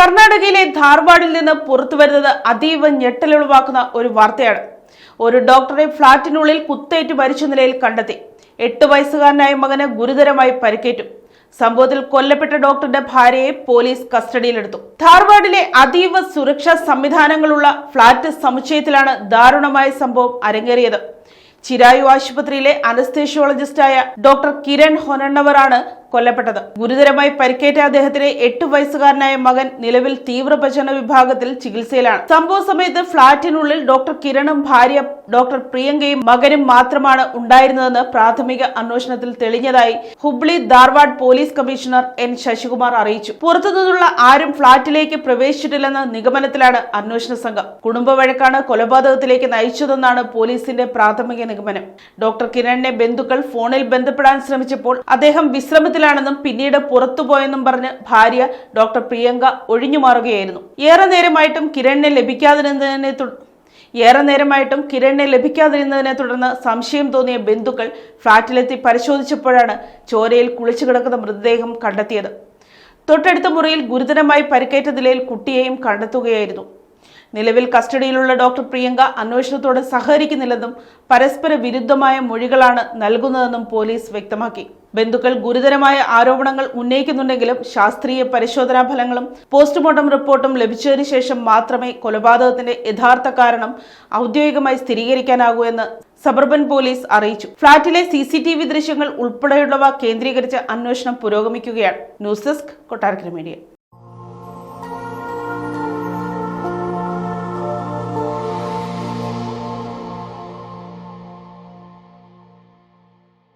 കർണാടകയിലെ ധാർവാഡിൽ നിന്ന് പുറത്തുവരുന്നത് അതീവ ഞെട്ടലുളവാക്കുന്ന ഒരു വാർത്തയാണ്. ഒരു ഡോക്ടറെ ഫ്ളാറ്റിനുള്ളിൽ കുത്തേറ്റ് മരിച്ച നിലയിൽ കണ്ടെത്തി. 8 വയസ്സുകാരനായ മകന് ഗുരുതരമായി പരിക്കേറ്റു. സംഭവത്തിൽ കൊല്ലപ്പെട്ട ഡോക്ടറുടെ ഭാര്യയെ പോലീസ് കസ്റ്റഡിയിലെടുത്തു. ധാർവാഡിലെ അതീവ സുരക്ഷാ സംവിധാനങ്ങളുള്ള ഫ്ളാറ്റ് സമുച്ചയത്തിലാണ് ദാരുണമായ സംഭവം അരങ്ങേറിയത്. ചിരായു ആശുപത്രിയിലെ അനസ്തേഷ്യോളജിസ്റ്റായ ഡോക്ടർ കിരൺ ഹൊനണ്ണവറാണ് കൊല്ലപ്പെട്ടത്. ഗുരുതരമായി പരിക്കേറ്റ അദ്ദേഹത്തിന് 8 വയസ്സുകാരനായ മകൻ നിലവിൽ തീവ്രപരിചരണ വിഭാഗത്തിൽ ചികിത്സയിലാണ്. സംഭവ സമയത്ത് ഫ്ളാറ്റിനുള്ളിൽ ഡോക്ടർ കിരണും ഭാര്യ ഡോക്ടർ പ്രിയങ്കയും മകനും മാത്രമാണ് ഉണ്ടായിരുന്നതെന്ന് പ്രാഥമിക അന്വേഷണത്തിൽ തെളിഞ്ഞതായി Hubli Dharwad police commissioner N Sasikumar അറിയിച്ചു. പുറത്തുനിന്നുള്ള ആരും ഫ്ളാറ്റിലേക്ക് പ്രവേശിച്ചിട്ടില്ലെന്ന നിഗമനത്തിലാണ് അന്വേഷണ സംഘം. കുടുംബ വഴക്കാണ് കൊലപാതകത്തിലേക്ക് നയിച്ചതെന്നാണ് പോലീസിന്റെ പ്രാഥമിക നിഗമനം. ഡോക്ടർ കിരണിനെ ബന്ധുക്കൾ ഫോണിൽ ബന്ധപ്പെടാൻ ശ്രമിച്ചപ്പോൾ അദ്ദേഹം വിശ്രമത്തിലാണെന്നും പിന്നീട് പുറത്തുപോയെന്നും പറഞ്ഞ് ഭാര്യ ഡോക്ടർ പ്രിയങ്ക ഒഴിഞ്ഞുമാറുകയായിരുന്നു. ഏറെ നേരമായിട്ടും കിരണിനെ ലഭിക്കാതിരുന്നതിനെ തുടർന്ന് സംശയം തോന്നിയ ബന്ധുക്കൾ ഫ്ളാറ്റിലെത്തി പരിശോധിച്ചപ്പോഴാണ് ചോരയിൽ കുളിച്ചു കിടക്കുന്ന മൃതദേഹം കണ്ടെത്തിയത്. തൊട്ടടുത്ത മുറിയിൽ ഗുരുതരമായി പരിക്കേറ്റ നിലയിൽ കുട്ടിയെയും കണ്ടെത്തുകയായിരുന്നു. നിലവിൽ കസ്റ്റഡിയിലുള്ള ഡോക്ടർ പ്രിയങ്ക അന്വേഷണത്തോട് സഹകരിക്കുന്നില്ലെന്നും പരസ്പര വിരുദ്ധമായ മൊഴികളാണ് നൽകുന്നതെന്നും പോലീസ് വ്യക്തമാക്കി. ബന്ധുക്കൾ ഗുരുതരമായ ആരോപണങ്ങൾ ഉന്നയിക്കുന്നുണ്ടെങ്കിലും ശാസ്ത്രീയ പരിശോധനാ ഫലങ്ങളും പോസ്റ്റ്മോർട്ടം റിപ്പോർട്ടും ലഭിച്ചതിനു ശേഷം മാത്രമേ കൊലപാതകത്തിന്റെ യഥാർത്ഥ കാരണം ഔദ്യോഗികമായി സ്ഥിരീകരിക്കാനാകൂ എന്ന് സബർബൻ പോലീസ് അറിയിച്ചു. ഫ്ളാറ്റിലെ CCTV ദൃശ്യങ്ങൾ ഉൾപ്പെടെയുള്ളവ കേന്ദ്രീകരിച്ച് അന്വേഷണം പുരോഗമിക്കുകയാണ്. News desk Kottarakkara media.